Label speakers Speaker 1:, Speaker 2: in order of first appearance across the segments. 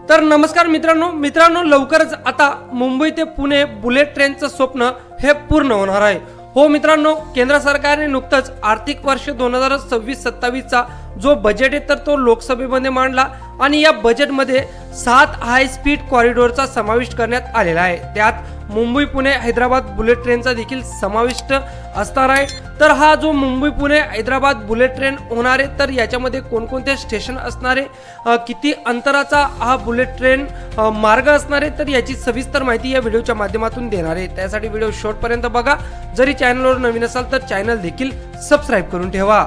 Speaker 1: तर नमस्कार मित्रांनो लवकरच आता मुंबई ते पुणे बुलेट ट्रेनचं स्वप्न हे पूर्ण होणार आहे। हो मित्रांनो, केंद्र सरकारने नुकतंच आर्थिक वर्ष 2026-27चा जो बजेट आहे तर तो लोकसभेमध्ये मांडला आणि या बजेटमध्ये 7 हाय स्पीड कॉरिडॉरचा समावेश करण्यात आलेला आहे। त्यात मुंबई पुणे हैदराबाद बुलेट ट्रेनचा देखील समाविष्ट असणार आहे। तर हा जो मुंबई पुणे हैदराबाद बुलेट ट्रेन होणार आहे तर याच्यामध्ये कोणकोणते स्टेशन असणार आहे, किती अंतराचा हा बुलेट ट्रेन मार्ग असणार आहे, तर याची सविस्तर माहिती या व्हिडिओच्या माध्यमातून देणार आहे। त्यासाठी व्हिडिओ शेवटपर्यंत बघा। जरी चॅनलवर नवीन असाल तर चॅनल देखील सबस्क्राइब करून ठेवा।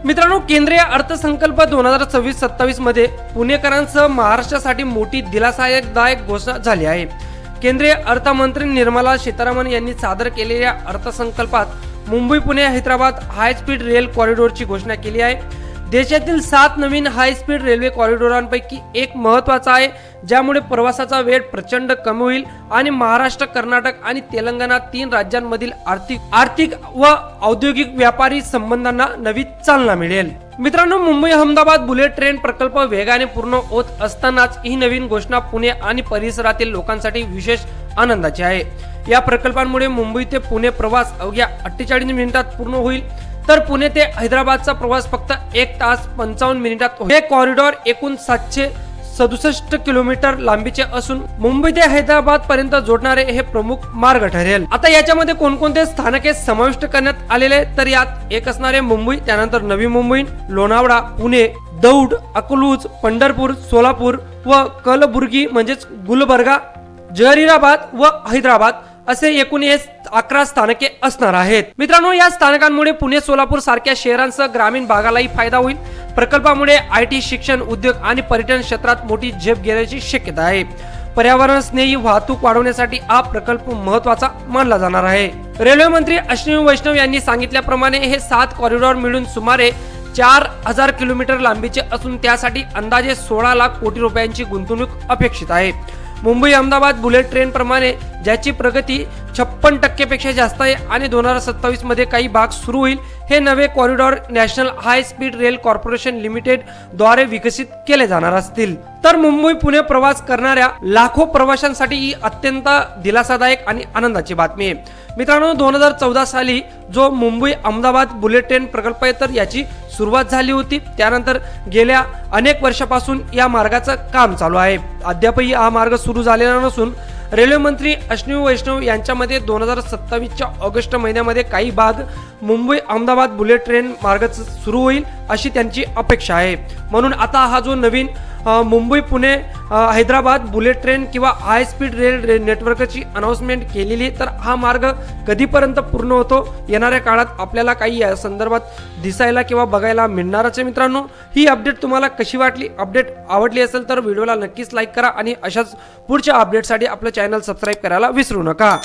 Speaker 1: मित्रांनो, केंद्रीय अर्थसंकल्प 2026-27 मध्ये पुणेकरांसह महाराष्ट्रासाठी मोठी दिलासादायक घोषणा झाली आहे। केंद्रीय अर्थमंत्री निर्मला सीतारामन यांनी सादर केलेल्या अर्थसंकल्पात Mumbai Pune Hyderabad high speed rail कॉरिडॉरची घोषणा केली आहे। देशातील 7 नवीन हाय स्पीड रेल्वे कॉरिडॉरांपैकी एक महत्त्वाचा आहे, ज्यामुळे प्रवासाचा वेळ प्रचंड कमी होईल आणि महाराष्ट्र, कर्नाटक आणि तेलंगणा 3 राज्यांमधील आर्थिक व औद्योगिक व्यापारी संबंधांना नवी चालना मिळेल। मित्रांनो, मुंबई अहमदाबाद बुलेट ट्रेन प्रकल्प वेगाने पूर्ण होत असतानाच ही नवीन घोषणा पुणे आणि परिसरातील लोकांसाठी विशेष आनंदाची आहे। या प्रकल्पांमुळे मुंबई ते पुणे प्रवास अवघ्या 48 मिनिटात पूर्ण होईल, तर पुणे ते हैदराबादचा प्रवास फक्त 1 तास 55 मिनिटात होईल। हे कॉरिडॉर एकूण 767 किलोमीटर लांबीचे असून मुंबई ते हैदराबाद पर्यंत जोडणारे हे प्रमुख मार्ग ठरेल। आता याच्यामध्ये कोणकोणते स्थानके समाविष्ट करण्यात आलेले, तर यात एक असणारे मुंबई, त्यानंतर नवी मुंबई, लोणावळा, पुणे, दौंड, अकलूज, पंढरपूर, सोलापूर व कलबुर्गी म्हणजेच गुलबर्गा, जहिराबाद व हैदराबाद असे एकूण 11 स्थानके असणार आहेत। मित्रांनो, या स्थानकांमुळे पुणे, सोलापूर सारख्या शहरांसह ग्रामीण भागालाही फायदा होईल। प्रकल्पामुळे IT, शिक्षण, उद्योग आणि पर्यटन क्षेत्रात मोठी झेप घेण्याची शक्यता आहे। पर्यावरण स्नेही वाहतूक वाढवण्यासाठी हा प्रकल्प महत्त्वाचा मानला जाणार आहे। रेल्वे मंत्री अश्विनी वैष्णव यांनी सांगितल्याप्रमाणे हे 7 कॉरिडॉर मिळून सुमारे 4000 किलोमीटर लांबीचे असून त्यासाठी अंदाजे 16 लाख कोटी रुपयांची गुंतवणूक अपेक्षित आहे। मुंबई अहमदाबाद बुलेट ट्रेन प्रमाणे ज्याची प्रगती 56% पेक्षा जास्त आहे आणि 2027 मध्ये काही भाग सुरू होईल, हे नवे कॉरिडॉर नॅशनल हाय स्पीड रेल कॉर्पोरेशन लिमिटेड द्वारे विकसित केले जाणार असतील। तर मुंबई पुणे प्रवास करणाऱ्या लाखो प्रवाशांसाठी ही अत्यंत दिलासादायक आणि आनंदाची बातमी आहे। मित्रांनो, 2014 साली जो मुंबई अहमदाबाद बुलेट ट्रेन प्रकल्प आहे तर याची सुरुवात झाली होती। त्यानंतर गेल्या अनेक वर्षापासून या मार्गाचं काम चालू आहे। अद्यापही हा मार्ग सुरू झालेला नसून रेल्वे मंत्री अश्विनी वैष्णव यांच्यामध्ये 2027च्या ऑगस्ट महिन्यामध्ये काही भाग मुंबई अहमदाबाद बुलेट ट्रेन मार्ग सुरू होईल अशी त्यांची अपेक्षा आहे। म्हणून आता हा जो नवीन मुंबई पुणे हैदराबाद बुलेट ट्रेन किंवा हाय स्पीड रेल नेटवर्कची अनाउन्समेंट केलेली, तर हा मार्ग कधीपर्यंत पूर्ण होतो येणाऱ्या काळात आपल्याला काही या संदर्भात दिसायला किंवा बघायला मिळणारच आहे। मित्रांनो, ही अपडेट तुम्हाला कशी वाटली? अपडेट आवडली असेल तर व्हिडिओला नक्कीच लाईक करा आणि अशाच पुढच्या अपडेटसाठी आपलं चॅनल सबस्क्राईब करायला विसरू नका।